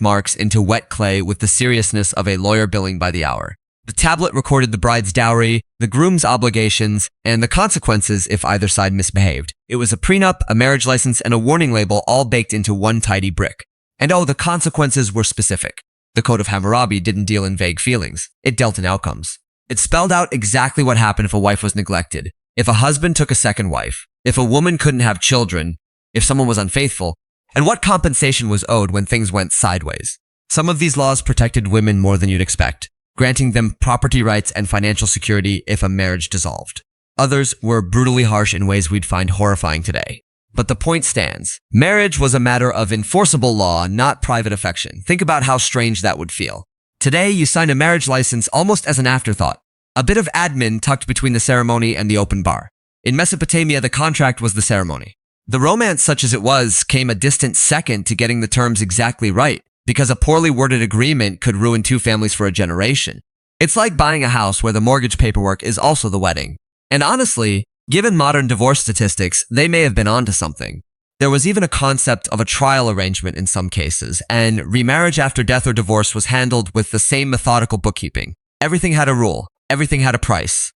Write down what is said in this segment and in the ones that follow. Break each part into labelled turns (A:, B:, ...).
A: marks into wet clay with the seriousness of a lawyer billing by the hour. The tablet recorded the bride's dowry, the groom's obligations, and the consequences if either side misbehaved. It was a prenup, a marriage license, and a warning label all baked into one tidy brick. And oh, the consequences were specific. The Code of Hammurabi didn't deal in vague feelings. It dealt in outcomes. It spelled out exactly what happened if a wife was neglected, if a husband took a second wife, if a woman couldn't have children, if someone was unfaithful, and what compensation was owed when things went sideways. Some of these laws protected women more than you'd expect, granting them property rights and financial security if a marriage dissolved. Others were brutally harsh in ways we'd find horrifying today. But the point stands. Marriage was a matter of enforceable law, not private affection. Think about how strange that would feel. Today, you sign a marriage license almost as an afterthought, a bit of admin tucked between the ceremony and the open bar. In Mesopotamia, the contract was the ceremony. The romance, such as it was, came a distant second to getting the terms exactly right, because a poorly worded agreement could ruin two families for a generation. It's like buying a house where the mortgage paperwork is also the wedding. And honestly, given modern divorce statistics, they may have been onto something. There was even a concept of a trial arrangement in some cases, and remarriage after death or divorce was handled with the same methodical bookkeeping. Everything had a rule. Everything had a price.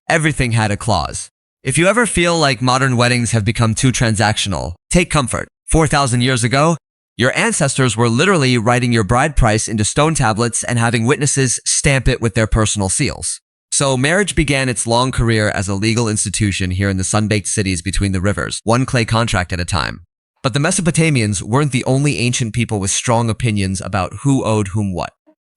A: Everything had a clause. If you ever feel like modern weddings have become too transactional, take comfort. 4,000 years ago, your ancestors were literally writing your bride price into stone tablets and having witnesses stamp it with their personal seals. So marriage began its long career as a legal institution here in the sun-baked cities between the rivers, one clay contract at a time. But the Mesopotamians weren't the only ancient people with strong opinions about who owed whom what.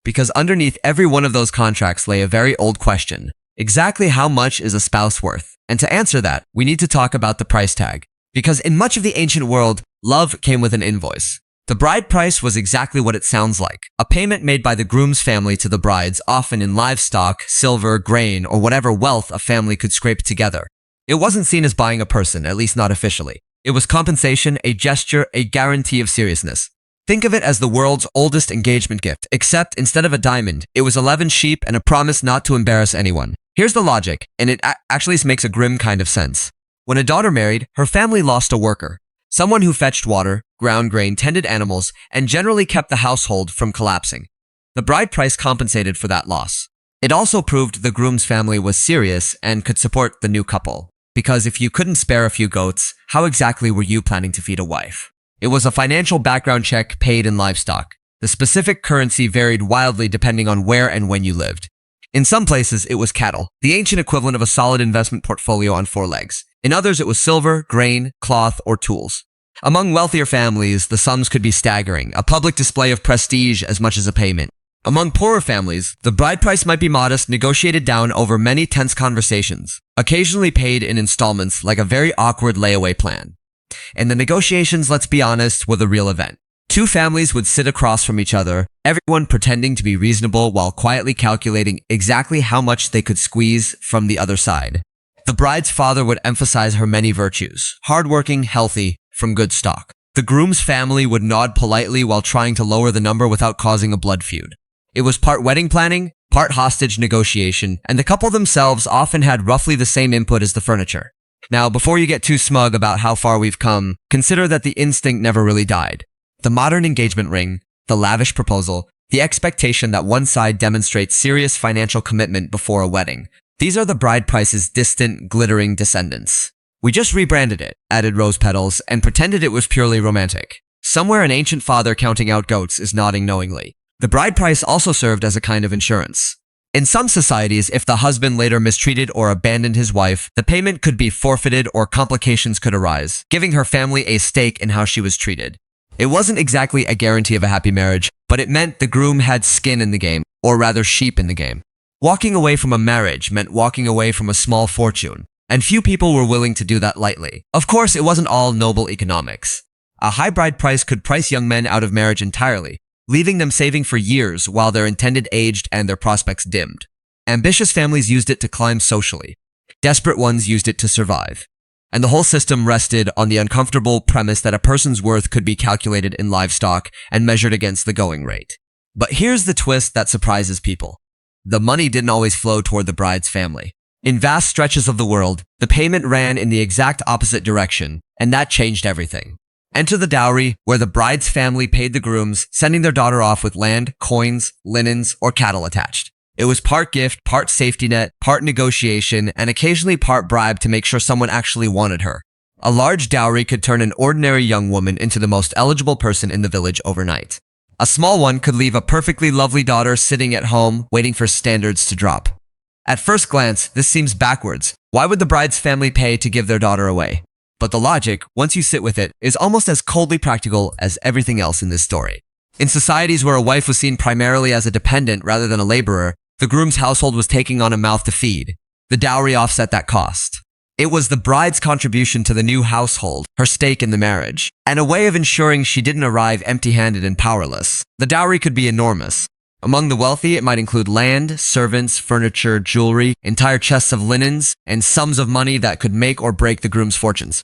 A: Because underneath every one of those contracts lay a very old question. Exactly how much is a spouse worth? And to answer that, we need to talk about the price tag. Because in much of the ancient world, love came with an invoice. The bride price was exactly what it sounds like, a payment made by the groom's family to the brides, often in livestock, silver, grain, or whatever wealth a family could scrape together. It wasn't seen as buying a person, at least not officially. It was compensation, a gesture, a guarantee of seriousness. Think of it as the world's oldest engagement gift, except instead of a diamond, it was 11 sheep and a promise not to embarrass anyone. Here's the logic, and it actually makes a grim kind of sense. When a daughter married, her family lost a worker. Someone who fetched water, ground grain, tended animals, and generally kept the household from collapsing. The bride price compensated for that loss. It also proved the groom's family was serious and could support the new couple. Because if you couldn't spare a few goats, how exactly were you planning to feed a wife? It was a financial background check paid in livestock. The specific currency varied wildly depending on where and when you lived. In some places, it was cattle, the ancient equivalent of a solid investment portfolio on 4 legs. In others, it was silver, grain, cloth, or tools. Among wealthier families, the sums could be staggering, a public display of prestige as much as a payment. Among poorer families, the bride price might be modest, negotiated down over many tense conversations, occasionally paid in installments like a very awkward layaway plan. And the negotiations, let's be honest, were the real event. Two families would sit across from each other, everyone pretending to be reasonable while quietly calculating exactly how much they could squeeze from the other side. The bride's father would emphasize her many virtues, hardworking, healthy, from good stock. The groom's family would nod politely while trying to lower the number without causing a blood feud. It was part wedding planning, part hostage negotiation, and the couple themselves often had roughly the same input as the furniture. Now, before you get too smug about how far we've come, consider that the instinct never really died. The modern engagement ring, the lavish proposal, the expectation that one side demonstrates serious financial commitment before a wedding. These are the bride price's distant, glittering descendants. We just rebranded it, added rose petals, and pretended it was purely romantic. Somewhere an ancient father counting out goats is nodding knowingly. The bride price also served as a kind of insurance. In some societies, if the husband later mistreated or abandoned his wife, the payment could be forfeited or complications could arise, giving her family a stake in how she was treated. It wasn't exactly a guarantee of a happy marriage, but it meant the groom had skin in the game, or rather sheep in the game. Walking away from a marriage meant walking away from a small fortune, and few people were willing to do that lightly. Of course, it wasn't all noble economics. A high bride price could price young men out of marriage entirely, leaving them saving for years while their intended aged and their prospects dimmed. Ambitious families used it to climb socially. Desperate ones used it to survive. And the whole system rested on the uncomfortable premise that a person's worth could be calculated in livestock and measured against the going rate. But here's the twist that surprises people. The money didn't always flow toward the bride's family. In vast stretches of the world, the payment ran in the exact opposite direction, and that changed everything. Enter the dowry, where the bride's family paid the grooms, sending their daughter off with land, coins, linens, or cattle attached. It was part gift, part safety net, part negotiation, and occasionally part bribe to make sure someone actually wanted her. A large dowry could turn an ordinary young woman into the most eligible person in the village overnight. A small one could leave a perfectly lovely daughter sitting at home, waiting for standards to drop. At first glance, this seems backwards. Why would the bride's family pay to give their daughter away? But the logic, once you sit with it, is almost as coldly practical as everything else in this story. In societies where a wife was seen primarily as a dependent rather than a laborer, the groom's household was taking on a mouth to feed. The dowry offset that cost. It was the bride's contribution to the new household, her stake in the marriage, and a way of ensuring she didn't arrive empty-handed and powerless. The dowry could be enormous. Among the wealthy, it might include land, servants, furniture, jewelry, entire chests of linens, and sums of money that could make or break the groom's fortunes.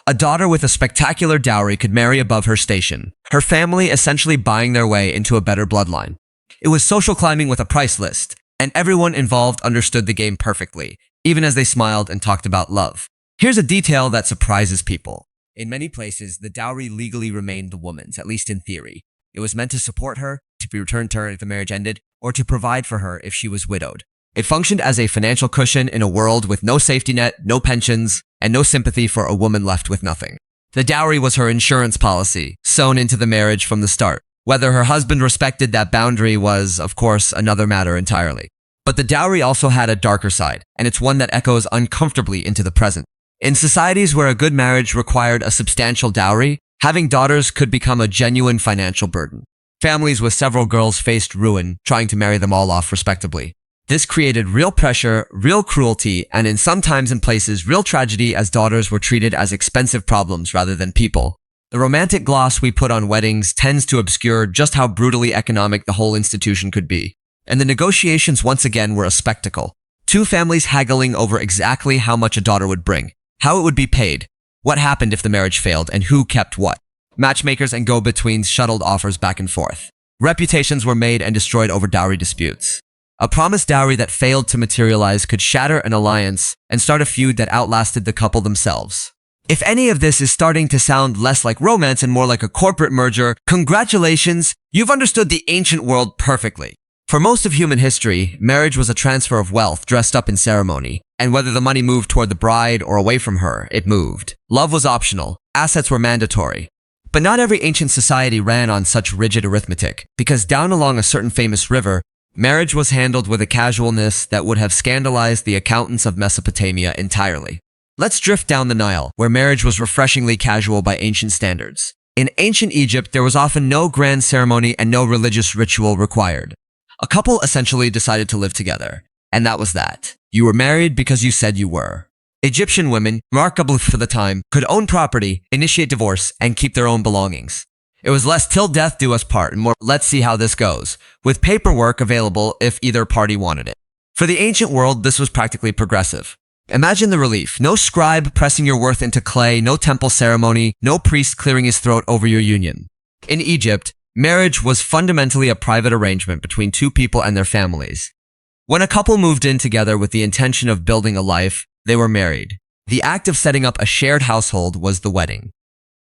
A: A daughter with a spectacular dowry could marry above her station, her family essentially buying their way into a better bloodline. It was social climbing with a price list, and everyone involved understood the game perfectly, even as they smiled and talked about love. Here's a detail that surprises people. In many places, the dowry legally remained the woman's, at least in theory. It was meant to support her, to be returned to her if the marriage ended, or to provide for her if she was widowed. It functioned as a financial cushion in a world with no safety net, no pensions, and no sympathy for a woman left with nothing. The dowry was her insurance policy, sewn into the marriage from the start. Whether her husband respected that boundary was, of course, another matter entirely. But the dowry also had a darker side, and it's one that echoes uncomfortably into the present. In societies where a good marriage required a substantial dowry, having daughters could become a genuine financial burden. Families with several girls faced ruin, trying to marry them all off respectably. This created real pressure, real cruelty, and sometimes in places, real tragedy as daughters were treated as expensive problems rather than people. The romantic gloss we put on weddings tends to obscure just how brutally economic the whole institution could be. And the negotiations once again were a spectacle. Two families haggling over exactly how much a daughter would bring, how it would be paid, what happened if the marriage failed, and who kept what. Matchmakers and go-betweens shuttled offers back and forth. Reputations were made and destroyed over dowry disputes. A promised dowry that failed to materialize could shatter an alliance and start a feud that outlasted the couple themselves. If any of this is starting to sound less like romance and more like a corporate merger, congratulations, you've understood the ancient world perfectly. For most of human history, marriage was a transfer of wealth dressed up in ceremony, and whether the money moved toward the bride or away from her, it moved. Love was optional, assets were mandatory. But not every ancient society ran on such rigid arithmetic, because down along a certain famous river, marriage was handled with a casualness that would have scandalized the accountants of Mesopotamia entirely. Let's drift down the Nile, where marriage was refreshingly casual by ancient standards. In ancient Egypt, there was often no grand ceremony and no religious ritual required. A couple essentially decided to live together, and that was that. You were married because you said you were. Egyptian women, remarkable for the time, could own property, initiate divorce, and keep their own belongings. It was less till death do us part and more let's see how this goes, with paperwork available if either party wanted it. For the ancient world, this was practically progressive. Imagine the relief. No scribe pressing your worth into clay, no temple ceremony, no priest clearing his throat over your union. In Egypt, marriage was fundamentally a private arrangement between two people and their families. When a couple moved in together with the intention of building a life, they were married. The act of setting up a shared household was the wedding.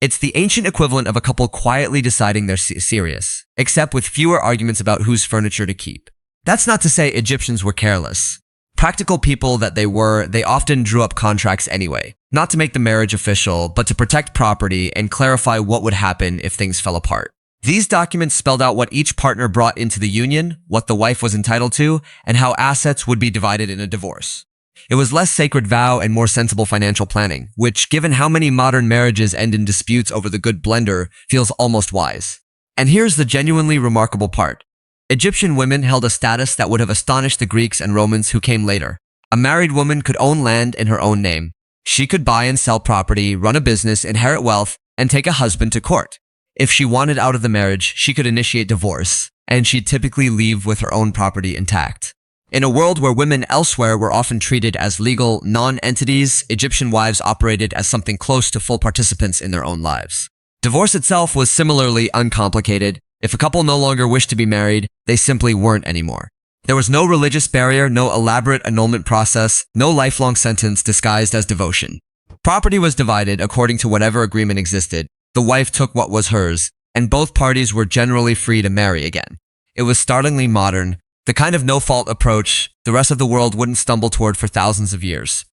A: It's the ancient equivalent of a couple quietly deciding they're serious, except with fewer arguments about whose furniture to keep. That's not to say Egyptians were careless. Practical people that they were, they often drew up contracts anyway, not to make the marriage official, but to protect property and clarify what would happen if things fell apart. These documents spelled out what each partner brought into the union, what the wife was entitled to, and how assets would be divided in a divorce. It was less sacred vow and more sensible financial planning, which, given how many modern marriages end in disputes over the good blender, feels almost wise. And here's the genuinely remarkable part. Egyptian women held a status that would have astonished the Greeks and Romans who came later. A married woman could own land in her own name. She could buy and sell property, run a business, inherit wealth, and take a husband to court. If she wanted out of the marriage, she could initiate divorce, and she'd typically leave with her own property intact. In a world where women elsewhere were often treated as legal non-entities, Egyptian wives operated as something close to full participants in their own lives. Divorce itself was similarly uncomplicated. If a couple no longer wished to be married, they simply weren't anymore. There was no religious barrier, no elaborate annulment process, no lifelong sentence disguised as devotion. Property was divided according to whatever agreement existed. the wife took what was hers, and both parties were generally free to marry again. It was startlingly modern, the kind of no-fault approach the rest of the world wouldn't stumble toward for thousands of years.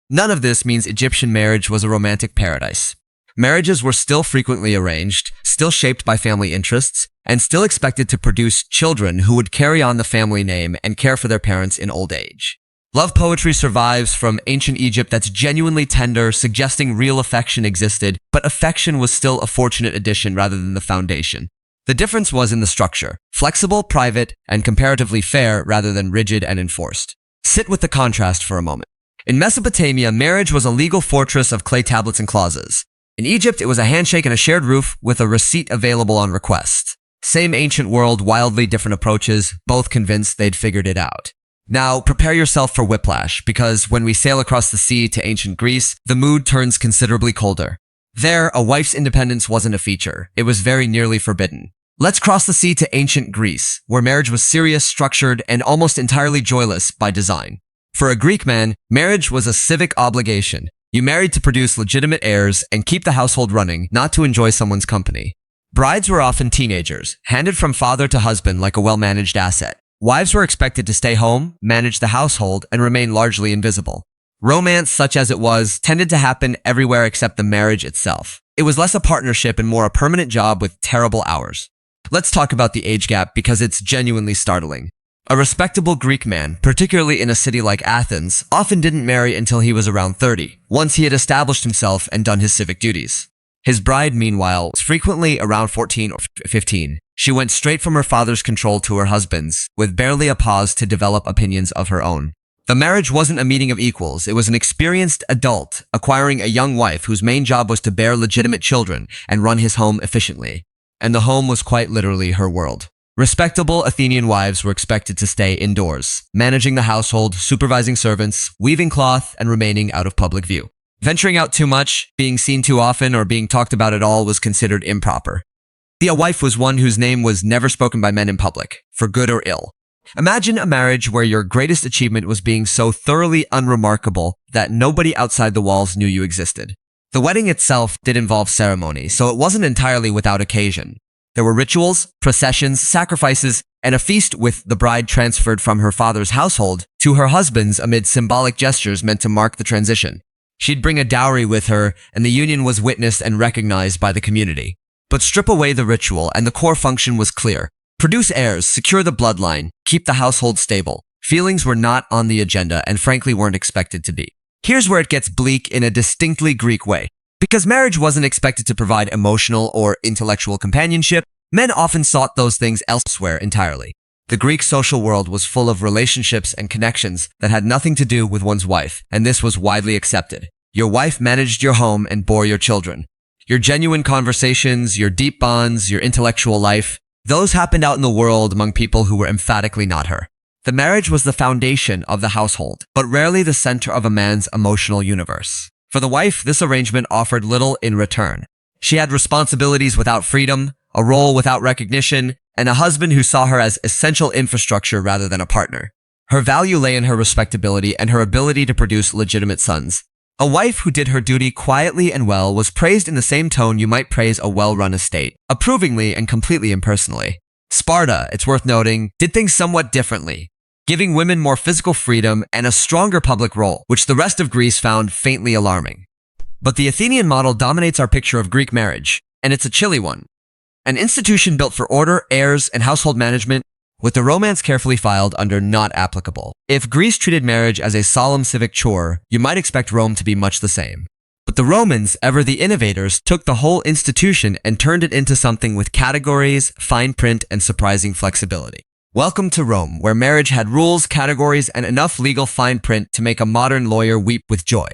A: None of this means Egyptian marriage was a romantic paradise. Marriages were still frequently arranged, still shaped by family interests, and still expected to produce children who would carry on the family name and care for their parents in old age. Love poetry survives from ancient Egypt that's genuinely tender, suggesting real affection existed, but affection was still a fortunate addition rather than the foundation. The difference was in the structure, flexible, private, and comparatively fair rather than rigid and enforced. Sit with the contrast for a moment. In Mesopotamia, marriage was a legal fortress of clay tablets and clauses. In Egypt, it was a handshake and a shared roof with a receipt available on request. Same ancient world, wildly different approaches, both convinced they'd figured it out. Now, prepare yourself for whiplash, because when we sail across the sea to ancient Greece, the mood turns considerably colder. There, a wife's independence wasn't a feature. It was very nearly forbidden. Let's cross the sea to ancient Greece, where marriage was serious, structured, and almost entirely joyless by design. For a Greek man, marriage was a civic obligation. You married to produce legitimate heirs and keep the household running, not to enjoy someone's company. Brides were often teenagers, handed from father to husband like a well-managed asset. Wives were expected to stay home, manage the household, and remain largely invisible. Romance, such as it was, tended to happen everywhere except the marriage itself. It was less a partnership and more a permanent job with terrible hours. Let's talk about the age gap because it's genuinely startling. A respectable Greek man, particularly in a city like Athens, often didn't marry until he was around 30, once he had established himself and done his civic duties. His bride, meanwhile, was frequently around 14 or 15. She went straight from her father's control to her husband's, with barely a pause to develop opinions of her own. The marriage wasn't a meeting of equals, it was an experienced adult acquiring a young wife whose main job was to bear legitimate children and run his home efficiently. And the home was quite literally her world. Respectable Athenian wives were expected to stay indoors, managing the household, supervising servants, weaving cloth, and remaining out of public view. Venturing out too much, being seen too often, or being talked about at all was considered improper. A wife was one whose name was never spoken by men in public, for good or ill. Imagine a marriage where your greatest achievement was being so thoroughly unremarkable that nobody outside the walls knew you existed. The wedding itself did involve ceremony, so it wasn't entirely without occasion. There were rituals, processions, sacrifices, and a feast with the bride transferred from her father's household to her husband's amid symbolic gestures meant to mark the transition. She'd bring a dowry with her, and the union was witnessed and recognized by the community. But strip away the ritual, and the core function was clear. Produce heirs, secure the bloodline, keep the household stable. Feelings were not on the agenda and frankly weren't expected to be. Here's where it gets bleak in a distinctly Greek way. Because marriage wasn't expected to provide emotional or intellectual companionship, men often sought those things elsewhere entirely. The Greek social world was full of relationships and connections that had nothing to do with one's wife, and this was widely accepted. Your wife managed your home and bore your children. Your genuine conversations, your deep bonds, your intellectual life, those happened out in the world among people who were emphatically not her. The marriage was the foundation of the household, but rarely the center of a man's emotional universe. For the wife, this arrangement offered little in return. She had responsibilities without freedom, a role without recognition, and a husband who saw her as essential infrastructure rather than a partner. Her value lay in her respectability and her ability to produce legitimate sons. A wife who did her duty quietly and well was praised in the same tone you might praise a well-run estate, approvingly and completely impersonally. Sparta, it's worth noting, did things somewhat differently, giving women more physical freedom and a stronger public role, which the rest of Greece found faintly alarming. But the Athenian model dominates our picture of Greek marriage, and it's a chilly one. An institution built for order, heirs, and household management, with the romance carefully filed under not applicable. If Greece treated marriage as a solemn civic chore, you might expect Rome to be much the same. But the Romans, ever the innovators, took the whole institution and turned it into something with categories, fine print, and surprising flexibility. Welcome to Rome, where marriage had rules, categories, and enough legal fine print to make a modern lawyer weep with joy.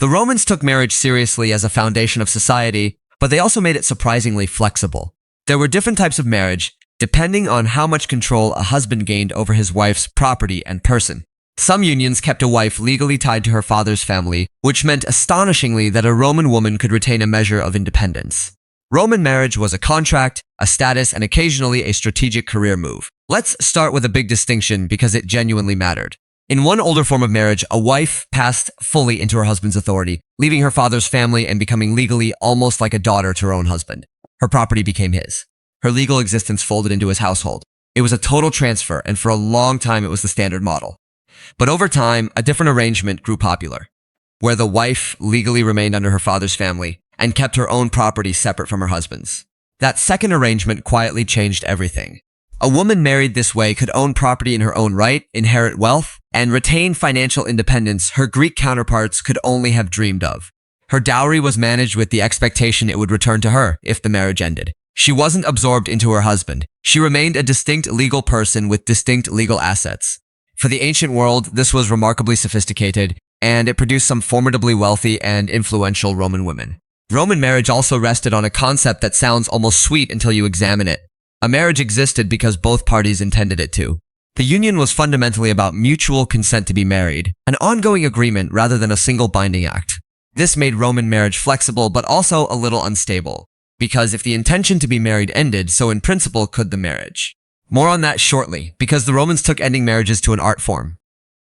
A: The Romans took marriage seriously as a foundation of society, but they also made it surprisingly flexible. There were different types of marriage, depending on how much control a husband gained over his wife's property and person. Some unions kept a wife legally tied to her father's family, which meant astonishingly that a Roman woman could retain a measure of independence. Roman marriage was a contract, a status, and occasionally a strategic career move. Let's start with a big distinction because it genuinely mattered. In one older form of marriage, a wife passed fully into her husband's authority, leaving her father's family and becoming legally almost like a daughter to her own husband. Her property became his. Her legal existence folded into his household. It was a total transfer, and for a long time it was the standard model. But over time, a different arrangement grew popular, where the wife legally remained under her father's family and kept her own property separate from her husband's. That second arrangement quietly changed everything. A woman married this way could own property in her own right, inherit wealth, and retain financial independence her Greek counterparts could only have dreamed of. Her dowry was managed with the expectation it would return to her if the marriage ended. She wasn't absorbed into her husband. She remained a distinct legal person with distinct legal assets. For the ancient world, this was remarkably sophisticated, and it produced some formidably wealthy and influential Roman women. Roman marriage also rested on a concept that sounds almost sweet until you examine it. A marriage existed because both parties intended it to. The union was fundamentally about mutual consent to be married, an ongoing agreement rather than a single binding act. This made Roman marriage flexible but also a little unstable, because if the intention to be married ended, so in principle could the marriage. More on that shortly, because the Romans took ending marriages to an art form.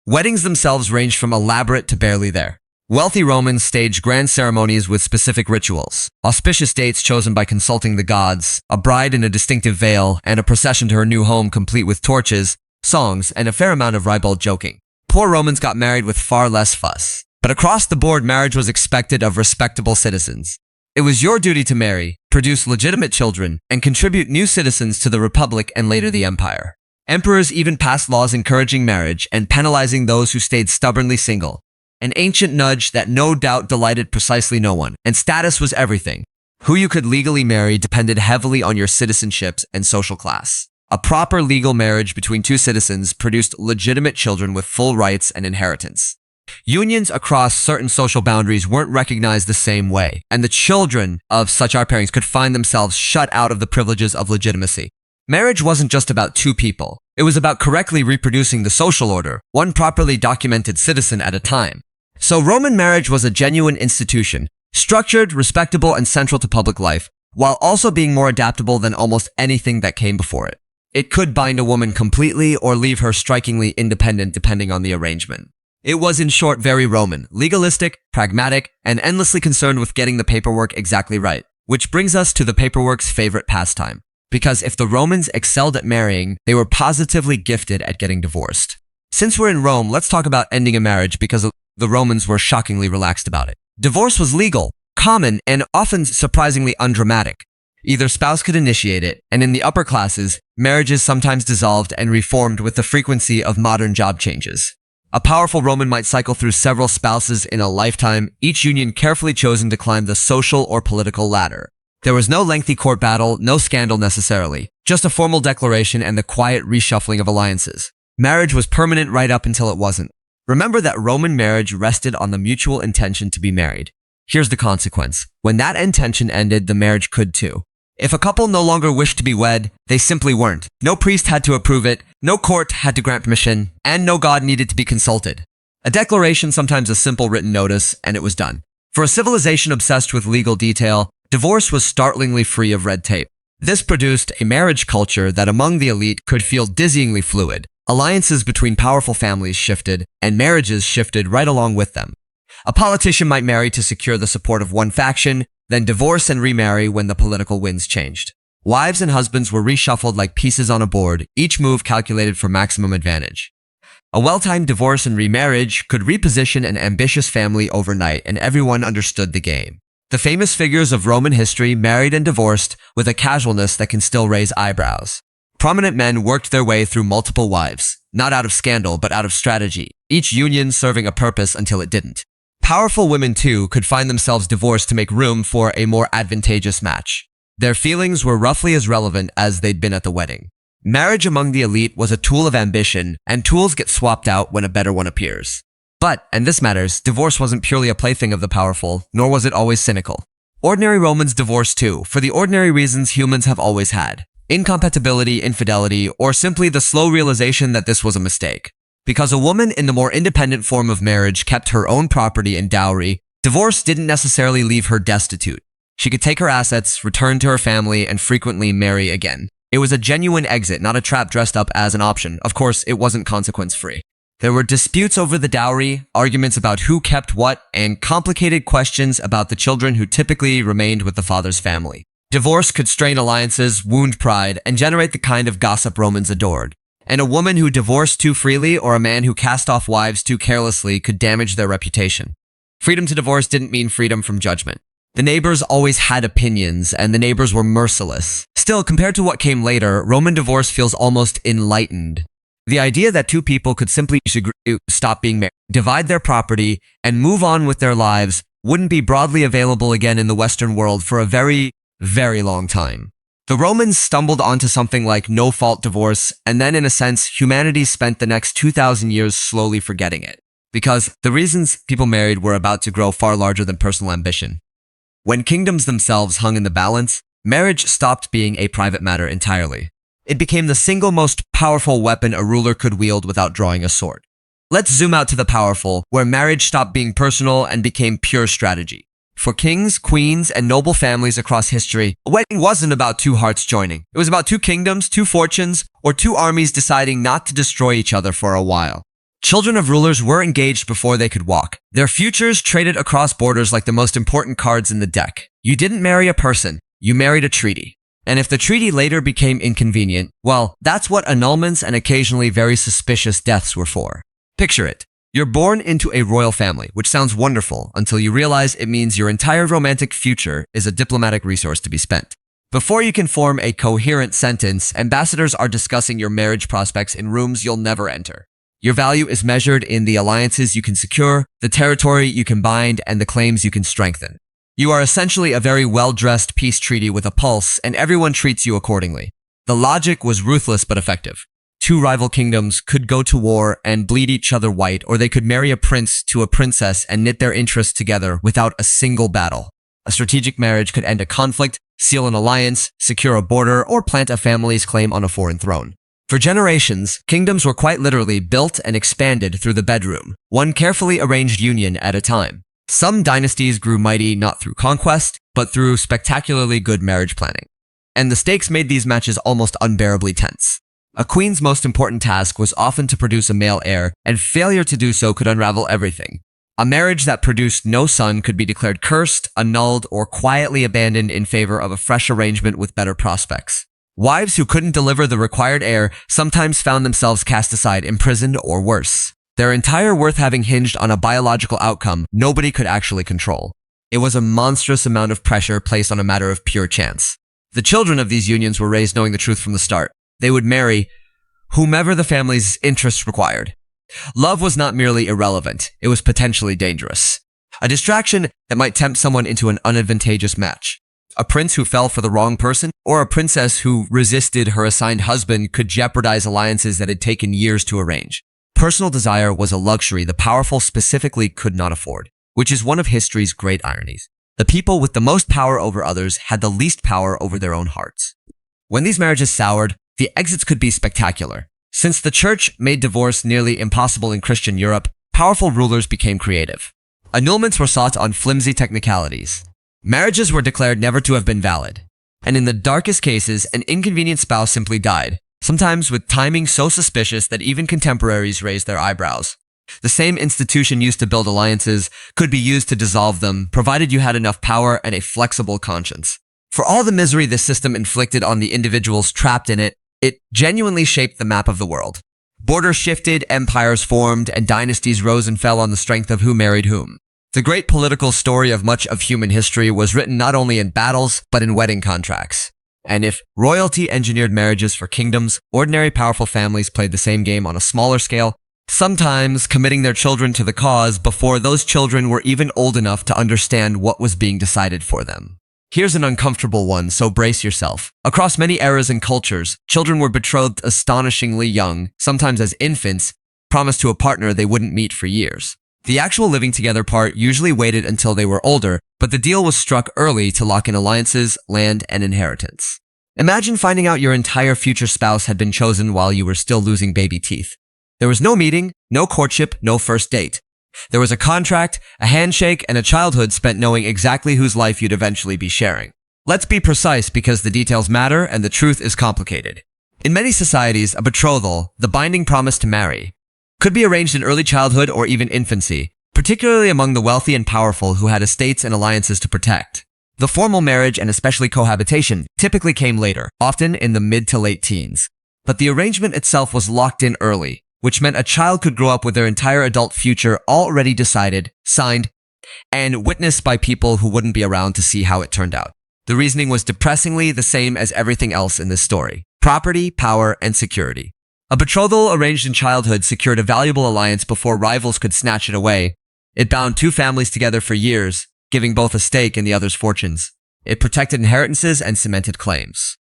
A: Weddings themselves ranged from elaborate to barely there. Wealthy Romans staged grand ceremonies with specific rituals, auspicious dates chosen by consulting the gods, a bride in a distinctive veil, and a procession to her new home complete with torches, songs, and a fair amount of ribald joking. Poor Romans got married with far less fuss. But across the board, marriage was expected of respectable citizens. It was your duty to marry, produce legitimate children, and contribute new citizens to the Republic and later the Empire. Emperors even passed laws encouraging marriage and penalizing those who stayed stubbornly single. An ancient nudge that no doubt delighted precisely no one, and status was everything. Who you could legally marry depended heavily on your citizenships and social class. A proper legal marriage between two citizens produced legitimate children with full rights and inheritance. Unions across certain social boundaries weren't recognized the same way, and the children of such pairings could find themselves shut out of the privileges of legitimacy. Marriage wasn't just about two people. It was about correctly reproducing the social order, one properly documented citizen at a time. So Roman marriage was a genuine institution, structured, respectable, and central to public life, while also being more adaptable than almost anything that came before it. It could bind a woman completely or leave her strikingly independent depending on the arrangement. It was, in short, very Roman, legalistic, pragmatic, and endlessly concerned with getting the paperwork exactly right. Which brings us to the paperwork's favorite pastime. Because if the Romans excelled at marrying, they were positively gifted at getting divorced. Since we're in Rome, let's talk about ending a marriage because the Romans were shockingly relaxed about it. Divorce was legal, common, and often surprisingly undramatic. Either spouse could initiate it, and in the upper classes, marriages sometimes dissolved and reformed with the frequency of modern job changes. A powerful Roman might cycle through several spouses in a lifetime, each union carefully chosen to climb the social or political ladder. There was no lengthy court battle, no scandal necessarily, just a formal declaration and the quiet reshuffling of alliances. Marriage was permanent right up until it wasn't. Remember that Roman marriage rested on the mutual intention to be married. Here's the consequence. When that intention ended, the marriage could too. If a couple no longer wished to be wed, they simply weren't. No priest had to approve it, no court had to grant permission, and no god needed to be consulted. A declaration, sometimes a simple written notice, and it was done. For a civilization obsessed with legal detail, divorce was startlingly free of red tape. This produced a marriage culture that among the elite could feel dizzyingly fluid. Alliances between powerful families shifted, and marriages shifted right along with them. A politician might marry to secure the support of one faction, then divorce and remarry when the political winds changed. Wives and husbands were reshuffled like pieces on a board, each move calculated for maximum advantage. A well-timed divorce and remarriage could reposition an ambitious family overnight, and everyone understood the game. The famous figures of Roman history married and divorced with a casualness that can still raise eyebrows. Prominent men worked their way through multiple wives, not out of scandal but out of strategy, each union serving a purpose until it didn't. Powerful women, too, could find themselves divorced to make room for a more advantageous match. Their feelings were roughly as relevant as they'd been at the wedding. Marriage among the elite was a tool of ambition, and tools get swapped out when a better one appears. But, and this matters, divorce wasn't purely a plaything of the powerful, nor was it always cynical. Ordinary Romans divorced too, for the ordinary reasons humans have always had. Incompatibility, infidelity, or simply the slow realization that this was a mistake. Because a woman in the more independent form of marriage kept her own property and dowry, divorce didn't necessarily leave her destitute. She could take her assets, return to her family, and frequently marry again. It was a genuine exit, not a trap dressed up as an option. Of course, it wasn't consequence-free. There were disputes over the dowry, arguments about who kept what, and complicated questions about the children who typically remained with the father's family. Divorce could strain alliances, wound pride, and generate the kind of gossip Romans adored. And a woman who divorced too freely or a man who cast off wives too carelessly could damage their reputation. Freedom to divorce didn't mean freedom from judgment. The neighbors always had opinions, and the neighbors were merciless. Still, compared to what came later, Roman divorce feels almost enlightened. The idea that two people could simply stop being married, divide their property, and move on with their lives wouldn't be broadly available again in the Western world for a very, very long time. The Romans stumbled onto something like no-fault divorce, and then in a sense, humanity spent the next 2,000 years slowly forgetting it. Because the reasons people married were about to grow far larger than personal ambition. When kingdoms themselves hung in the balance, marriage stopped being a private matter entirely. It became the single most powerful weapon a ruler could wield without drawing a sword. Let's zoom out to the powerful, where marriage stopped being personal and became pure strategy. For kings, queens, and noble families across history, a wedding wasn't about two hearts joining. It was about two kingdoms, two fortunes, or two armies deciding not to destroy each other for a while. Children of rulers were engaged before they could walk. Their futures traded across borders like the most important cards in the deck. You didn't marry a person, you married a treaty. And if the treaty later became inconvenient, well, that's what annulments and occasionally very suspicious deaths were for. Picture it. You're born into a royal family, which sounds wonderful until you realize it means your entire romantic future is a diplomatic resource to be spent. Before you can form a coherent sentence, ambassadors are discussing your marriage prospects in rooms you'll never enter. Your value is measured in the alliances you can secure, the territory you can bind, and the claims you can strengthen. You are essentially a very well-dressed peace treaty with a pulse, and everyone treats you accordingly. The logic was ruthless but effective. Two rival kingdoms could go to war and bleed each other white, or they could marry a prince to a princess and knit their interests together without a single battle. A strategic marriage could end a conflict, seal an alliance, secure a border, or plant a family's claim on a foreign throne. For generations, kingdoms were quite literally built and expanded through the bedroom, one carefully arranged union at a time. Some dynasties grew mighty not through conquest, but through spectacularly good marriage planning. And the stakes made these matches almost unbearably tense. A queen's most important task was often to produce a male heir, and failure to do so could unravel everything. A marriage that produced no son could be declared cursed, annulled, or quietly abandoned in favor of a fresh arrangement with better prospects. Wives who couldn't deliver the required heir sometimes found themselves cast aside, imprisoned, or worse. Their entire worth having hinged on a biological outcome nobody could actually control. It was a monstrous amount of pressure placed on a matter of pure chance. The children of these unions were raised knowing the truth from the start. They would marry whomever the family's interests required. Love was not merely irrelevant, it was potentially dangerous. A distraction that might tempt someone into an unadvantageous match. A prince who fell for the wrong person, or a princess who resisted her assigned husband could jeopardize alliances that had taken years to arrange. Personal desire was a luxury the powerful specifically could not afford, which is one of history's great ironies. The people with the most power over others had the least power over their own hearts. When these marriages soured, the exits could be spectacular. Since the church made divorce nearly impossible in Christian Europe, powerful rulers became creative. Annulments were sought on flimsy technicalities. Marriages were declared never to have been valid. And in the darkest cases, an inconvenient spouse simply died, sometimes with timing so suspicious that even contemporaries raised their eyebrows. The same institution used to build alliances could be used to dissolve them, provided you had enough power and a flexible conscience. For all the misery this system inflicted on the individuals trapped in it, it genuinely shaped the map of the world. Borders shifted, empires formed, and dynasties rose and fell on the strength of who married whom. The great political story of much of human history was written not only in battles, but in wedding contracts. And if royalty engineered marriages for kingdoms, ordinary powerful families played the same game on a smaller scale, sometimes committing their children to the cause before those children were even old enough to understand what was being decided for them. Here's an uncomfortable one, so brace yourself. Across many eras and cultures, children were betrothed astonishingly young, sometimes as infants, promised to a partner they wouldn't meet for years. The actual living together part usually waited until they were older, but the deal was struck early to lock in alliances, land, and inheritance. Imagine finding out your entire future spouse had been chosen while you were still losing baby teeth. There was no meeting, no courtship, no first date. There was a contract, a handshake, and a childhood spent knowing exactly whose life you'd eventually be sharing. Let's be precise because the details matter and the truth is complicated. In many societies, a betrothal, the binding promise to marry, could be arranged in early childhood or even infancy, particularly among the wealthy and powerful who had estates and alliances to protect. The formal marriage, and especially cohabitation, typically came later, often in the mid to late teens. But the arrangement itself was locked in early, which meant a child could grow up with their entire adult future already decided, signed, and witnessed by people who wouldn't be around to see how it turned out. The reasoning was depressingly the same as everything else in this story: property, power, and security. A betrothal arranged in childhood secured a valuable alliance before rivals could snatch it away. It bound two families together for years, giving both a stake in the other's fortunes. It protected inheritances and cemented claims.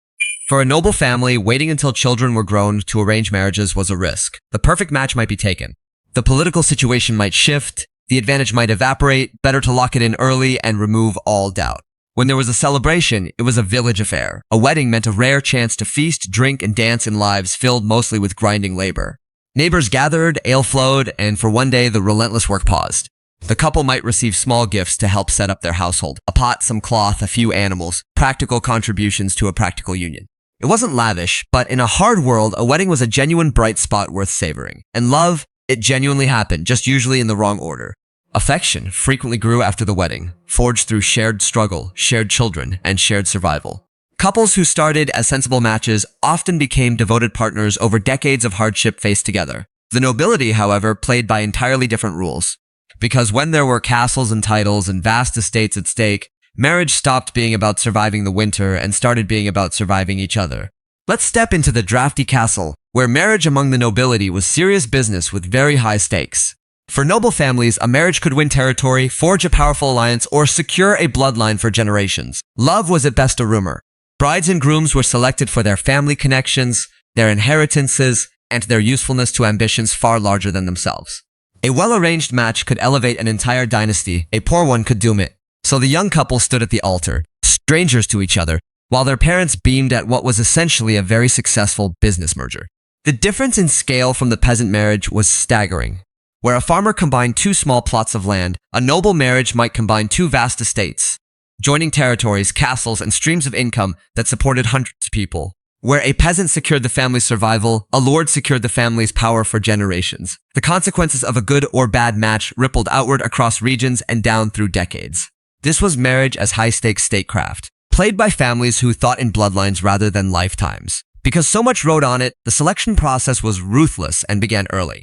A: For a noble family, waiting until children were grown to arrange marriages was a risk. The perfect match might be taken. The political situation might shift, the advantage might evaporate, better to lock it in early and remove all doubt. When there was a celebration, it was a village affair. A wedding meant a rare chance to feast, drink, and dance in lives filled mostly with grinding labor. Neighbors gathered, ale flowed, and for one day the relentless work paused. The couple might receive small gifts to help set up their household: a pot, some cloth, a few animals, practical contributions to a practical union. It wasn't lavish, but in a hard world, a wedding was a genuine bright spot worth savoring. And love, it genuinely happened, just usually in the wrong order. Affection frequently grew after the wedding, forged through shared struggle, shared children, and shared survival. Couples who started as sensible matches often became devoted partners over decades of hardship faced together. The nobility, however, played by entirely different rules. Because when there were castles and titles and vast estates at stake, marriage stopped being about surviving the winter and started being about surviving each other. Let's step into the drafty castle, where marriage among the nobility was serious business with very high stakes. For noble families, a marriage could win territory, forge a powerful alliance, or secure a bloodline for generations. Love was at best a rumor. Brides and grooms were selected for their family connections, their inheritances, and their usefulness to ambitions far larger than themselves. A well-arranged match could elevate an entire dynasty, a poor one could doom it. So the young couple stood at the altar, strangers to each other, while their parents beamed at what was essentially a very successful business merger. The difference in scale from the peasant marriage was staggering. Where a farmer combined two small plots of land, a noble marriage might combine two vast estates, joining territories, castles, and streams of income that supported hundreds of people. Where a peasant secured the family's survival, a lord secured the family's power for generations. The consequences of a good or bad match rippled outward across regions and down through decades. This was marriage as high-stakes statecraft, played by families who thought in bloodlines rather than lifetimes. Because so much rode on it, the selection process was ruthless and began early.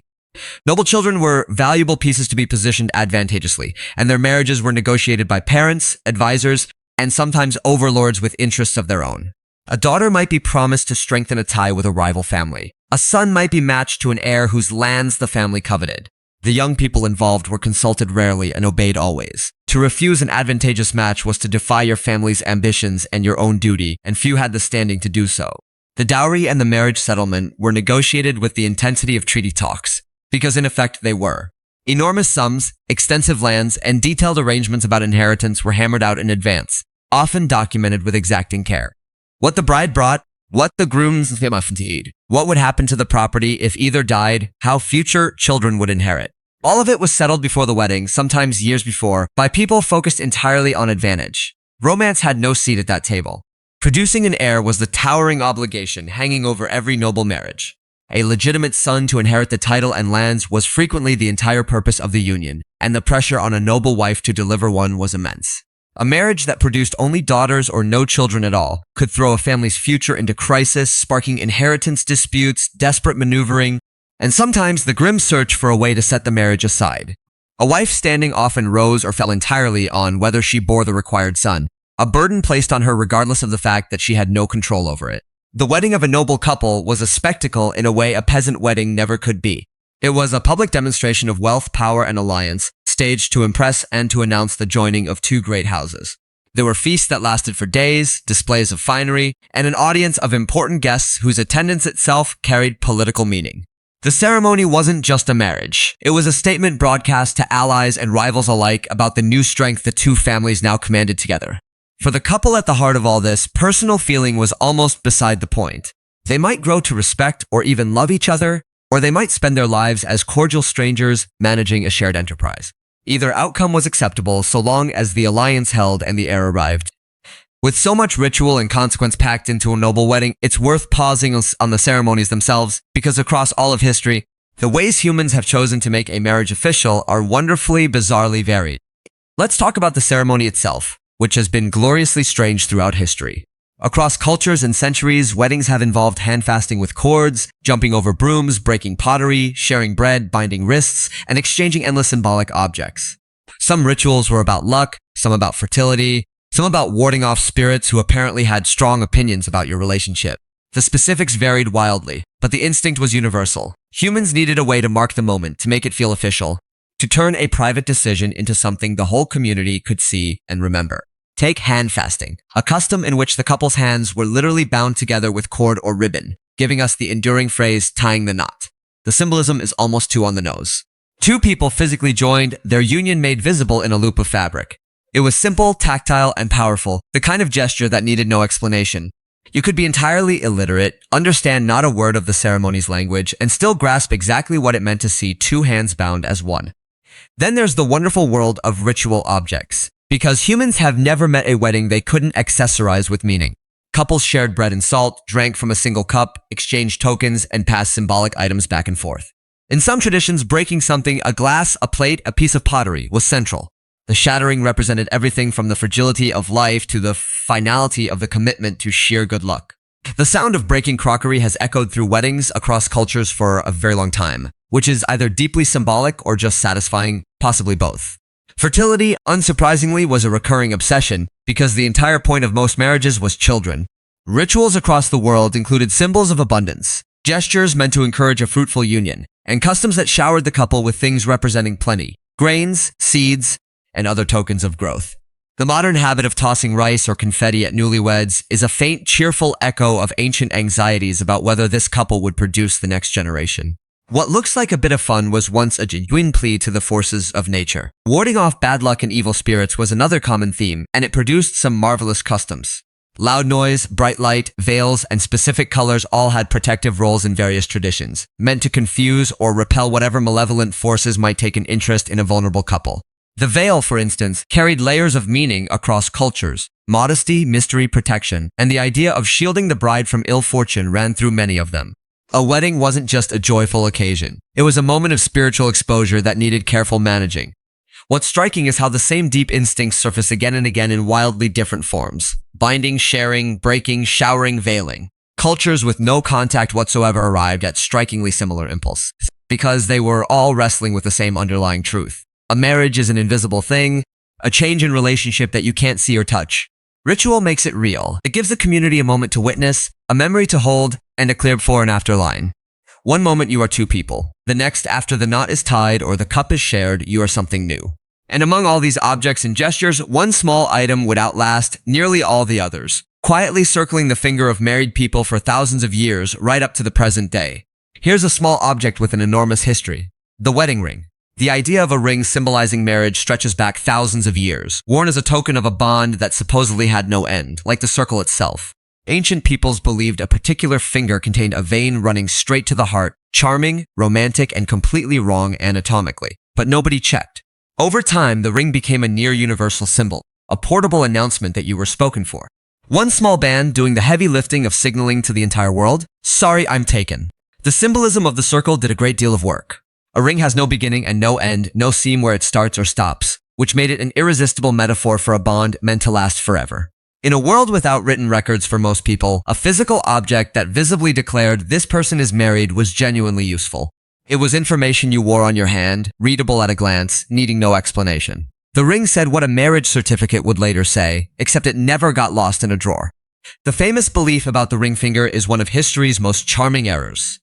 A: Noble children were valuable pieces to be positioned advantageously, and their marriages were negotiated by parents, advisors, and sometimes overlords with interests of their own. A daughter might be promised to strengthen a tie with a rival family. A son might be matched to an heir whose lands the family coveted. The young people involved were consulted rarely and obeyed always. To refuse an advantageous match was to defy your family's ambitions and your own duty, and few had the standing to do so. The dowry and the marriage settlement were negotiated with the intensity of treaty talks, because in effect they were. Enormous sums, extensive lands, and detailed arrangements about inheritance were hammered out in advance, often documented with exacting care. What the bride brought, what the groom's need, what would happen to the property if either died, how future children would inherit. All of it was settled before the wedding, sometimes years before, by people focused entirely on advantage. Romance had no seat at that table. Producing an heir was the towering obligation hanging over every noble marriage. A legitimate son to inherit the title and lands was frequently the entire purpose of the union, and the pressure on a noble wife to deliver one was immense. A marriage that produced only daughters or no children at all could throw a family's future into crisis, sparking inheritance disputes, desperate maneuvering, and sometimes the grim search for a way to set the marriage aside. A wife's standing often rose or fell entirely on whether she bore the required son, a burden placed on her regardless of the fact that she had no control over it. The wedding of a noble couple was a spectacle in a way a peasant wedding never could be. It was a public demonstration of wealth, power, and alliance, staged to impress and to announce the joining of two great houses. There were feasts that lasted for days, displays of finery, and an audience of important guests whose attendance itself carried political meaning. The ceremony wasn't just a marriage. It was a statement broadcast to allies and rivals alike about the new strength the two families now commanded together. For the couple at the heart of all this, personal feeling was almost beside the point. They might grow to respect or even love each other, or they might spend their lives as cordial strangers managing a shared enterprise. Either outcome was acceptable so long as the alliance held and the heir arrived. With so much ritual and consequence packed into a noble wedding, it's worth pausing on the ceremonies themselves, because across all of history, The ways humans have chosen to make a marriage official are wonderfully, bizarrely varied. Let's talk about the ceremony itself, which has been gloriously strange throughout history. Across cultures and centuries, weddings have involved hand-fasting with cords, jumping over brooms, breaking pottery, sharing bread, binding wrists, and exchanging endless symbolic objects. Some rituals were about luck, some about fertility, some about warding off spirits who apparently had strong opinions about your relationship. The specifics varied wildly, but the instinct was universal. Humans needed a way to mark the moment, to make it feel official, to turn a private decision into something the whole community could see and remember. Take hand fasting, a custom in which the couple's hands were literally bound together with cord or ribbon, giving us the enduring phrase, tying the knot. The symbolism is almost too on the nose. Two people physically joined, their union made visible in a loop of fabric. It was simple, tactile, and powerful, the kind of gesture that needed no explanation. You could be entirely illiterate, understand not a word of the ceremony's language, and still grasp exactly what it meant to see two hands bound as one. Then there's the wonderful world of ritual objects. Because humans have never met a wedding they couldn't accessorize with meaning. Couples shared bread and salt, drank from a single cup, exchanged tokens, and passed symbolic items back and forth. In some traditions, breaking something, a glass, a plate, a piece of pottery, was central. The shattering represented everything from the fragility of life to the finality of the commitment to sheer good luck. The sound of breaking crockery has echoed through weddings across cultures for a very long time, which is either deeply symbolic or just satisfying, possibly both. Fertility, unsurprisingly, was a recurring obsession because the entire point of most marriages was children. Rituals across the world included symbols of abundance, gestures meant to encourage a fruitful union, and customs that showered the couple with things representing plenty, grains, seeds, and other tokens of growth. The modern habit of tossing rice or confetti at newlyweds is a faint, cheerful echo of ancient anxieties about whether this couple would produce the next generation. What looks like a bit of fun was once a genuine plea to the forces of nature. Warding off bad luck and evil spirits was another common theme, and it produced some marvelous customs. Loud noise, bright light, veils, and specific colors all had protective roles in various traditions, meant to confuse or repel whatever malevolent forces might take an interest in a vulnerable couple. The veil, for instance, carried layers of meaning across cultures. Modesty, mystery, protection, and the idea of shielding the bride from ill fortune ran through many of them. A wedding wasn't just a joyful occasion. It was a moment of spiritual exposure that needed careful managing. What's striking is how the same deep instincts surface again and again in wildly different forms. Binding, sharing, breaking, showering, veiling. Cultures with no contact whatsoever arrived at strikingly similar impulses, because they were all wrestling with the same underlying truth. A marriage is an invisible thing, a change in relationship that you can't see or touch. Ritual makes it real. It gives the community a moment to witness, a memory to hold, and a clear before and after line. One moment you are two people. The next, after the knot is tied or the cup is shared, you are something new. And among all these objects and gestures, one small item would outlast nearly all the others, quietly circling the finger of married people for thousands of years right up to the present day. Here's a small object with an enormous history. The wedding ring. The idea of a ring symbolizing marriage stretches back thousands of years, worn as a token of a bond that supposedly had no end, like the circle itself. Ancient peoples believed a particular finger contained a vein running straight to the heart, charming, romantic, and completely wrong anatomically. But nobody checked. Over time, the ring became a near-universal symbol, a portable announcement that you were spoken for. One small band doing the heavy lifting of signaling to the entire world, "Sorry, I'm taken." The symbolism of the circle did a great deal of work. A ring has no beginning and no end, no seam where it starts or stops, which made it an irresistible metaphor for a bond meant to last forever. In a world without written records for most people, a physical object that visibly declared this person is married was genuinely useful. It was information you wore on your hand, readable at a glance, needing no explanation. The ring said what a marriage certificate would later say, except it never got lost in a drawer. The famous belief about the ring finger is one of history's most charming errors.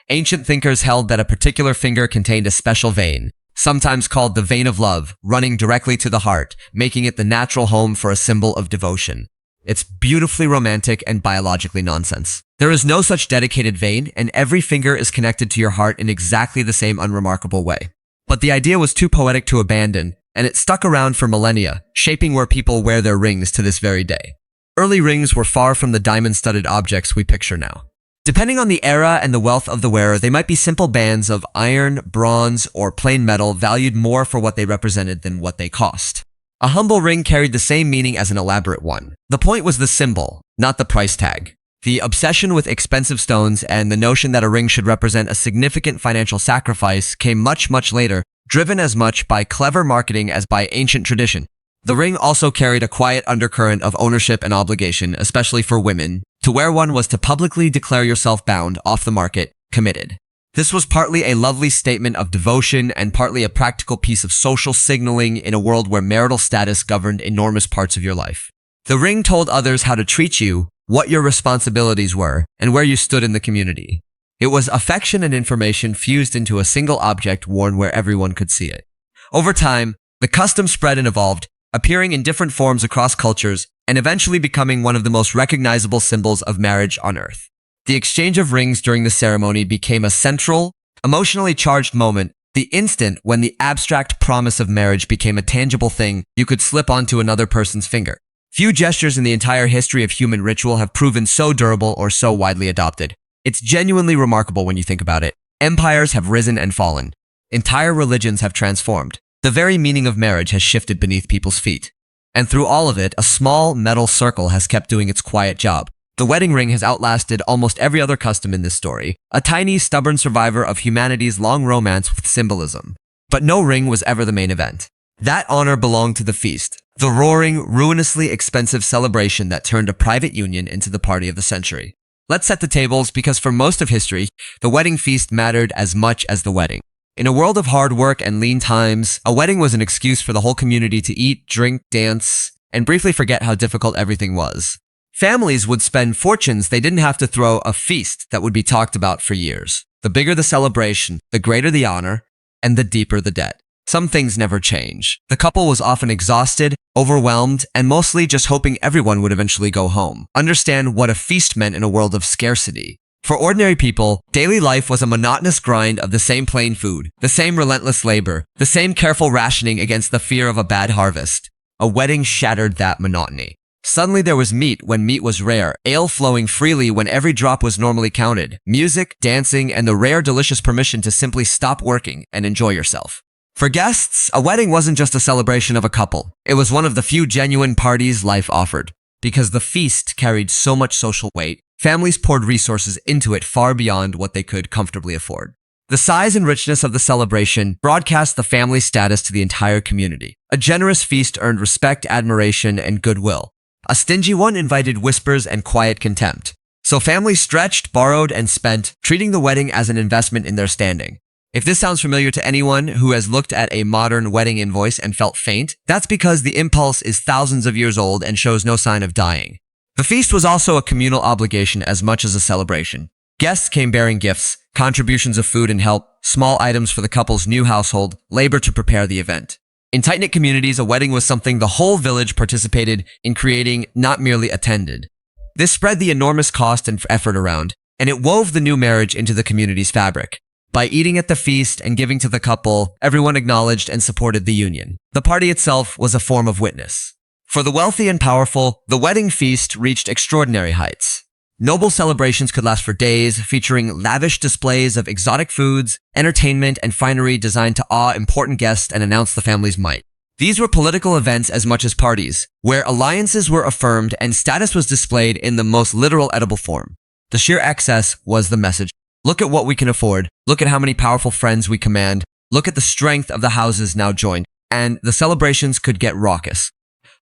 A: Ancient thinkers held that a particular finger contained a special vein, sometimes called the vein of love, running directly to the heart, making it the natural home for a symbol of devotion. It's beautifully romantic and biologically nonsense. There is no such dedicated vein, and every finger is connected to your heart in exactly the same unremarkable way. But the idea was too poetic to abandon, and it stuck around for millennia, shaping where people wear their rings to this very day. Early rings were far from the diamond-studded objects we picture now. Depending on the era and the wealth of the wearer, they might be simple bands of iron, bronze, or plain metal valued more for what they represented than what they cost. A humble ring carried the same meaning as an elaborate one. The point was the symbol, not the price tag. The obsession with expensive stones and the notion that a ring should represent a significant financial sacrifice came much, much later, driven as much by clever marketing as by ancient tradition. The ring also carried a quiet undercurrent of ownership and obligation, especially for women. To wear one was to publicly declare yourself bound, off the market, committed. This was partly a lovely statement of devotion and partly a practical piece of social signaling in a world where marital status governed enormous parts of your life. The ring told others how to treat you, what your responsibilities were, and where you stood in the community. It was affection and information fused into a single object worn where everyone could see it. Over time, the custom spread and evolved, appearing in different forms across cultures, and eventually becoming one of the most recognizable symbols of marriage on earth. The exchange of rings during the ceremony became a central, emotionally charged moment, the instant when the abstract promise of marriage became a tangible thing you could slip onto another person's finger. Few gestures in the entire history of human ritual have proven so durable or so widely adopted. It's genuinely remarkable when you think about it. Empires have risen and fallen. Entire religions have transformed. The very meaning of marriage has shifted beneath people's feet. And through all of it, a small metal circle has kept doing its quiet job. The wedding ring has outlasted almost every other custom in this story, a tiny, stubborn survivor of humanity's long romance with symbolism. But no ring was ever the main event. That honor belonged to the feast, the roaring, ruinously expensive celebration that turned a private union into the party of the century. Let's set the tables because for most of history, the wedding feast mattered as much as the wedding. In a world of hard work and lean times, a wedding was an excuse for the whole community to eat, drink, dance, and briefly forget how difficult everything was. Families would spend fortunes they didn't have to throw a feast that would be talked about for years. The bigger the celebration, the greater the honor, and the deeper the debt. Some things never change. The couple was often exhausted, overwhelmed, and mostly just hoping everyone would eventually go home. Understand what a feast meant in a world of scarcity. For ordinary people, daily life was a monotonous grind of the same plain food, the same relentless labor, the same careful rationing against the fear of a bad harvest. A wedding shattered that monotony. Suddenly there was meat when meat was rare, ale flowing freely when every drop was normally counted, music, dancing, and the rare delicious permission to simply stop working and enjoy yourself. For guests, a wedding wasn't just a celebration of a couple. It was one of the few genuine parties life offered. Because the feast carried so much social weight, families poured resources into it far beyond what they could comfortably afford. The size and richness of the celebration broadcast the family status to the entire community. A generous feast earned respect, admiration, and goodwill. A stingy one invited whispers and quiet contempt. So families stretched, borrowed, and spent, treating the wedding as an investment in their standing. If this sounds familiar to anyone who has looked at a modern wedding invoice and felt faint, that's because the impulse is thousands of years old and shows no sign of dying. The feast was also a communal obligation as much as a celebration. Guests came bearing gifts, contributions of food and help, small items for the couple's new household, labor to prepare the event. In tight-knit communities, a wedding was something the whole village participated in creating, not merely attended. This spread the enormous cost and effort around, and it wove the new marriage into the community's fabric. By eating at the feast and giving to the couple, everyone acknowledged and supported the union. The party itself was a form of witness. For the wealthy and powerful, the wedding feast reached extraordinary heights. Noble celebrations could last for days, featuring lavish displays of exotic foods, entertainment, and finery designed to awe important guests and announce the family's might. These were political events as much as parties, where alliances were affirmed and status was displayed in the most literal edible form. The sheer excess was the message. Look at what we can afford. Look at how many powerful friends we command. Look at the strength of the houses now joined. And the celebrations could get raucous.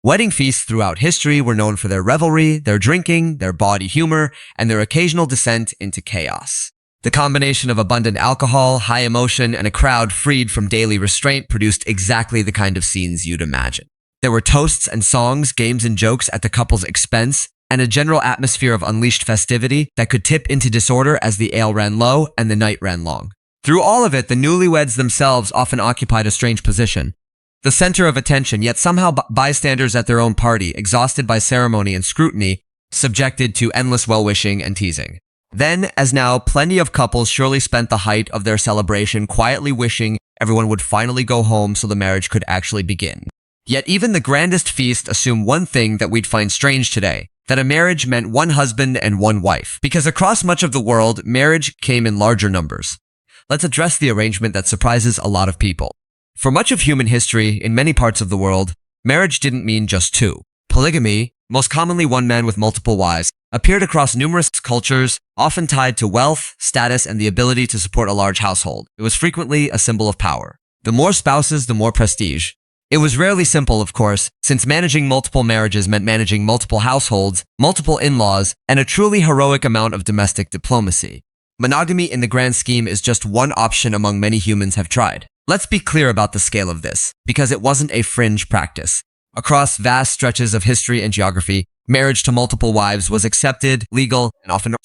A: Wedding feasts throughout history were known for their revelry, their drinking, their bawdy humor, and their occasional descent into chaos. The combination of abundant alcohol, high emotion, and a crowd freed from daily restraint produced exactly the kind of scenes you'd imagine. There were toasts and songs, games and jokes at the couple's expense, and a general atmosphere of unleashed festivity that could tip into disorder as the ale ran low and the night ran long. Through all of it, the newlyweds themselves often occupied a strange position. The center of attention, yet somehow bystanders at their own party, exhausted by ceremony and scrutiny, subjected to endless well-wishing and teasing. Then, as now, plenty of couples surely spent the height of their celebration quietly wishing everyone would finally go home so the marriage could actually begin. Yet even the grandest feast assumed one thing that we'd find strange today, that a marriage meant one husband and one wife, because across much of the world, marriage came in larger numbers. Let's address the arrangement that surprises a lot of people. For much of human history, in many parts of the world, marriage didn't mean just two. Polygamy, most commonly one man with multiple wives, appeared across numerous cultures, often tied to wealth, status, and the ability to support a large household. It was frequently a symbol of power. The more spouses, the more prestige. It was rarely simple, of course, since managing multiple marriages meant managing multiple households, multiple in-laws, and a truly heroic amount of domestic diplomacy. Monogamy in the grand scheme is just one option among many humans have tried. Let's be clear about the scale of this, because it wasn't a fringe practice. Across vast stretches of history and geography, marriage to multiple wives was accepted, legal, and often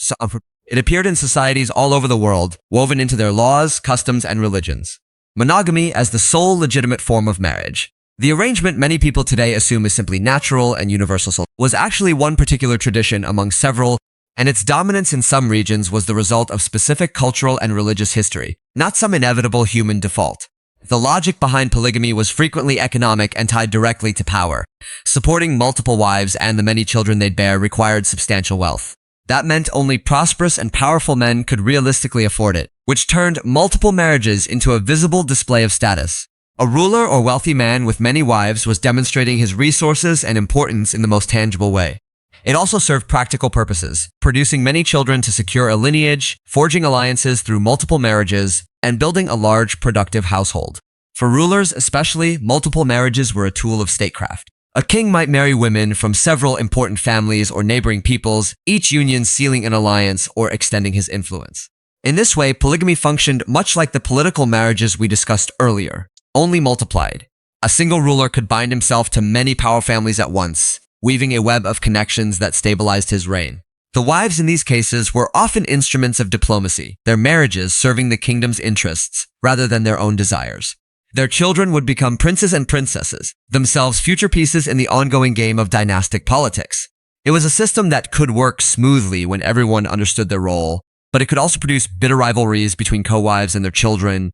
A: it appeared in societies all over the world, woven into their laws, customs, and religions. Monogamy as the sole legitimate form of marriage. The arrangement many people today assume is simply natural and universal was actually one particular tradition among several, and its dominance in some regions was the result of specific cultural and religious history, not some inevitable human default. The logic behind polygamy was frequently economic and tied directly to power. Supporting multiple wives and the many children they'd bear required substantial wealth. That meant only prosperous and powerful men could realistically afford it, which turned multiple marriages into a visible display of status. A ruler or wealthy man with many wives was demonstrating his resources and importance in the most tangible way. It also served practical purposes, producing many children to secure a lineage, forging alliances through multiple marriages, and building a large, productive household. For rulers especially, multiple marriages were a tool of statecraft. A king might marry women from several important families or neighboring peoples, each union sealing an alliance or extending his influence. In this way, polygamy functioned much like the political marriages we discussed earlier, only multiplied. A single ruler could bind himself to many powerful families at once, weaving a web of connections that stabilized his reign. The wives in these cases were often instruments of diplomacy, their marriages serving the kingdom's interests rather than their own desires. Their children would become princes and princesses, themselves future pieces in the ongoing game of dynastic politics. It was a system that could work smoothly when everyone understood their role, but it could also produce bitter rivalries between co-wives and their children,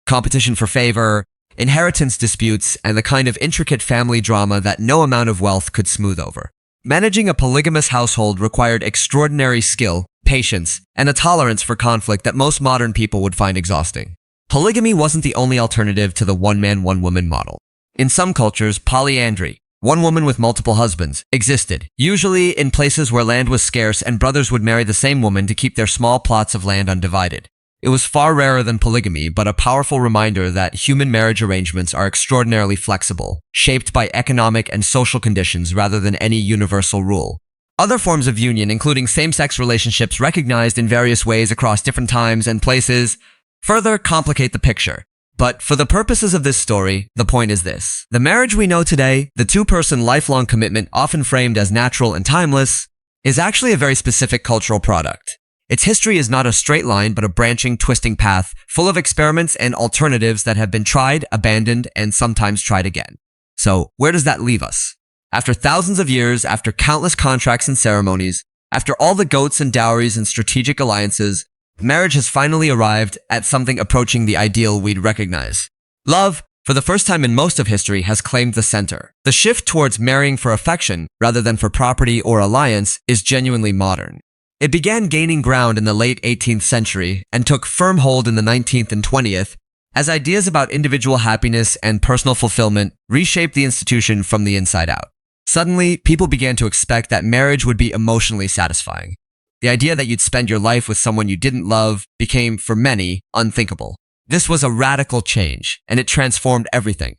A: competition for favor, inheritance disputes, and the kind of intricate family drama that no amount of wealth could smooth over. Managing a polygamous household required extraordinary skill, patience, and a tolerance for conflict that most modern people would find exhausting. Polygamy wasn't the only alternative to the one-man, one-woman model. In some cultures, polyandry, one woman with multiple husbands, existed, usually in places where land was scarce and brothers would marry the same woman to keep their small plots of land undivided. It was far rarer than polygamy, but a powerful reminder that human marriage arrangements are extraordinarily flexible, shaped by economic and social conditions rather than any universal rule. Other forms of union, including same-sex relationships recognized in various ways across different times and places, further complicate the picture. But for the purposes of this story, the point is this. The marriage we know today, the two-person lifelong commitment often framed as natural and timeless, is actually a very specific cultural product. Its history is not a straight line, but a branching, twisting path, full of experiments and alternatives that have been tried, abandoned, and sometimes tried again. So, where does that leave us? After thousands of years, after countless contracts and ceremonies, after all the goats and dowries and strategic alliances, marriage has finally arrived at something approaching the ideal we'd recognize. Love, for the first time in most of history, has claimed the center. The shift towards marrying for affection, rather than for property or alliance, is genuinely modern. It began gaining ground in the late 18th century and took firm hold in the 19th and 20th as ideas about individual happiness and personal fulfillment reshaped the institution from the inside out. Suddenly, people began to expect that marriage would be emotionally satisfying. The idea that you'd spend your life with someone you didn't love became, for many, unthinkable. This was a radical change, and it transformed everything.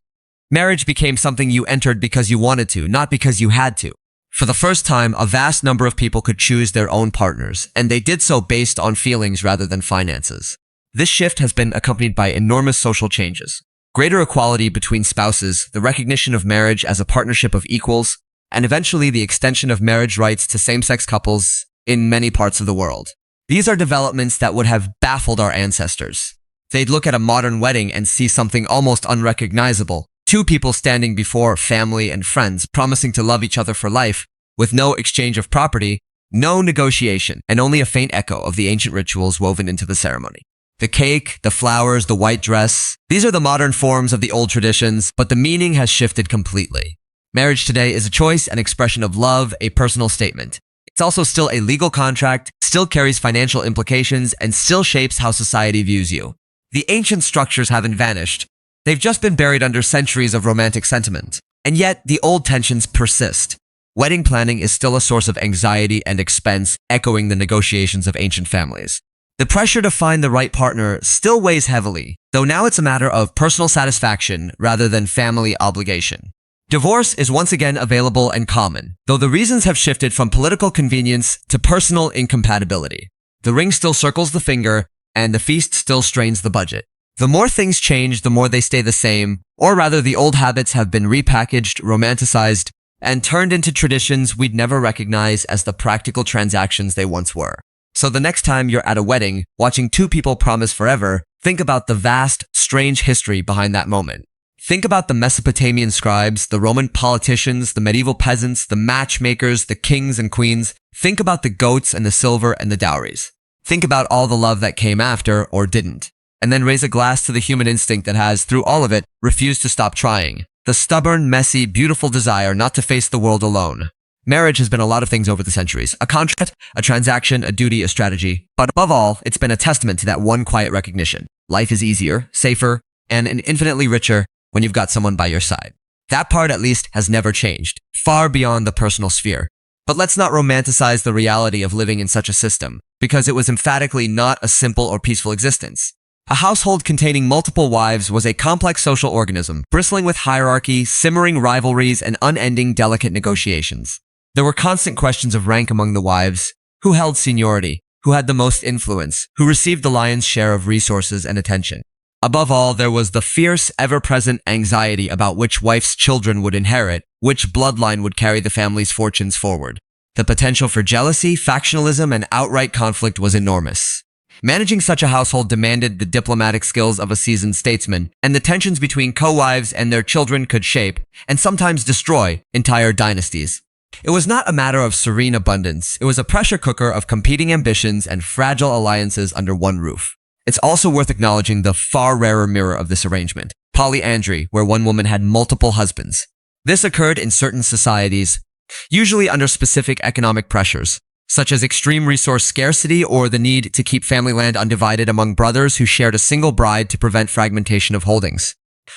A: Marriage became something you entered because you wanted to, not because you had to. For the first time, a vast number of people could choose their own partners, and they did so based on feelings rather than finances. This shift has been accompanied by enormous social changes. Greater equality between spouses, the recognition of marriage as a partnership of equals, and eventually the extension of marriage rights to same-sex couples in many parts of the world. These are developments that would have baffled our ancestors. They'd look at a modern wedding and see something almost unrecognizable. Two people standing before family and friends, promising to love each other for life, with no exchange of property, no negotiation, and only a faint echo of the ancient rituals woven into the ceremony. The cake, the flowers, the white dress, these are the modern forms of the old traditions, but the meaning has shifted completely. Marriage today is a choice, an expression of love, a personal statement. It's also still a legal contract, still carries financial implications, and still shapes how society views you. The ancient structures haven't vanished. They've just been buried under centuries of romantic sentiment. And yet, the old tensions persist. wedding planning is still a source of anxiety and expense, echoing the negotiations of ancient families. The pressure to find the right partner still weighs heavily, though now it's a matter of personal satisfaction rather than family obligation. Divorce is once again available and common, though the reasons have shifted from political convenience to personal incompatibility. The ring still circles the finger, and the feast still strains the budget. The more things change, the more they stay the same, or rather the old habits have been repackaged, romanticized, and turned into traditions we'd never recognize as the practical transactions they once were. So the next time you're at a wedding, watching two people promise forever, think about the vast, strange history behind that moment. Think about the Mesopotamian scribes, the Roman politicians, the medieval peasants, the matchmakers, the kings and queens. Think about the goats and the silver and the dowries. Think about all the love that came after or didn't. And then raise a glass to the human instinct that has, through all of it, refused to stop trying. The stubborn, messy, beautiful desire not to face the world alone. Marriage has been a lot of things over the centuries. A contract, a transaction, a duty, a strategy. But above all, it's been a testament to that one quiet recognition. Life is easier, safer, and infinitely richer when you've got someone by your side. That part, at least, has never changed, far beyond the personal sphere. But let's not romanticize the reality of living in such a system, because it was emphatically not a simple or peaceful existence. A household containing multiple wives was a complex social organism, bristling with hierarchy, simmering rivalries, and unending delicate negotiations. There were constant questions of rank among the wives: who held seniority, who had the most influence, who received the lion's share of resources and attention. Above all, there was the fierce, ever-present anxiety about which wife's children would inherit, which bloodline would carry the family's fortunes forward. The potential for jealousy, factionalism, and outright conflict was enormous. Managing such a household demanded the diplomatic skills of a seasoned statesman, and the tensions between co-wives and their children could shape, and sometimes destroy, entire dynasties. It was not a matter of serene abundance, it was a pressure cooker of competing ambitions and fragile alliances under one roof. It's also worth acknowledging the far rarer mirror of this arrangement, polyandry, where one woman had multiple husbands. This occurred in certain societies, usually under specific economic pressures, such as extreme resource scarcity or the need to keep family land undivided among brothers who shared a single bride to prevent fragmentation of holdings.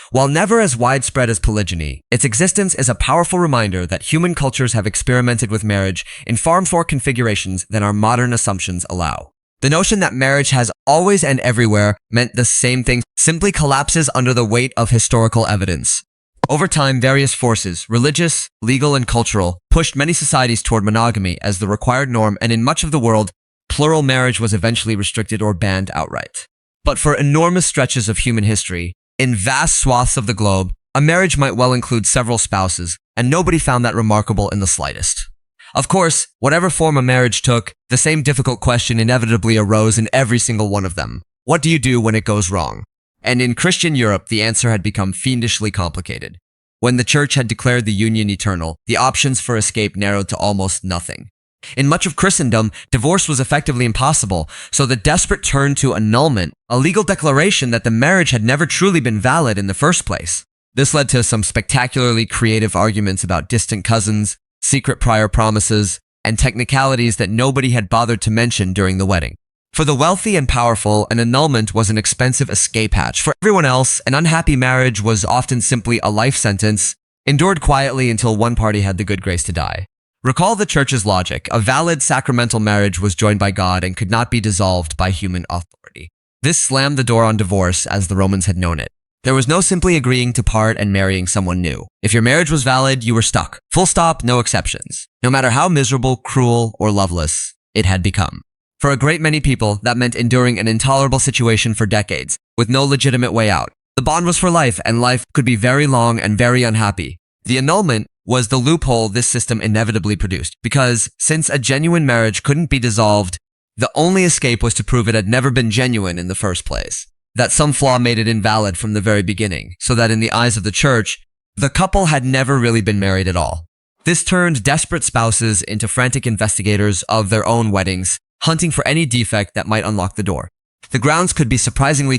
A: While never as widespread as polygyny, its existence is a powerful reminder that human cultures have experimented with marriage in far more configurations than our modern assumptions allow. The notion that marriage has always and everywhere meant the same thing simply collapses under the weight of historical evidence. Over time, various forces, religious, legal, and cultural, pushed many societies toward monogamy as the required norm, and in much of the world, plural marriage was eventually restricted or banned outright. But for enormous stretches of human history, in vast swaths of the globe, a marriage might well include several spouses, and nobody found that remarkable in the slightest. Of course, whatever form a marriage took, the same difficult question inevitably arose in every single one of them. What do you do when it goes wrong? And in Christian Europe, the answer had become fiendishly complicated. When the church had declared the union eternal, the options for escape narrowed to almost nothing. In much of Christendom, divorce was effectively impossible, so the desperate turned to annulment, a legal declaration that the marriage had never truly been valid in the first place. This led to some spectacularly creative arguments about distant cousins, secret prior promises, and technicalities that nobody had bothered to mention during the wedding. For the wealthy and powerful, an annulment was an expensive escape hatch. For everyone else, an unhappy marriage was often simply a life sentence, endured quietly until one party had the good grace to die. Recall the church's logic. A valid sacramental marriage was joined by God and could not be dissolved by human authority. This slammed the door on divorce as the Romans had known it. There was no simply agreeing to part and marrying someone new. If your marriage was valid, you were stuck. Full stop, no exceptions. No matter how miserable, cruel, or loveless it had become. For a great many people, that meant enduring an intolerable situation for decades, with no legitimate way out. The bond was for life, and life could be very long and very unhappy. The annulment was the loophole this system inevitably produced, because since a genuine marriage couldn't be dissolved, the only escape was to prove it had never been genuine in the first place. That some flaw made it invalid from the very beginning, so that in the eyes of the church, the couple had never really been married at all. This turned desperate spouses into frantic investigators of their own weddings, hunting for any defect that might unlock the door. The grounds could be surprisingly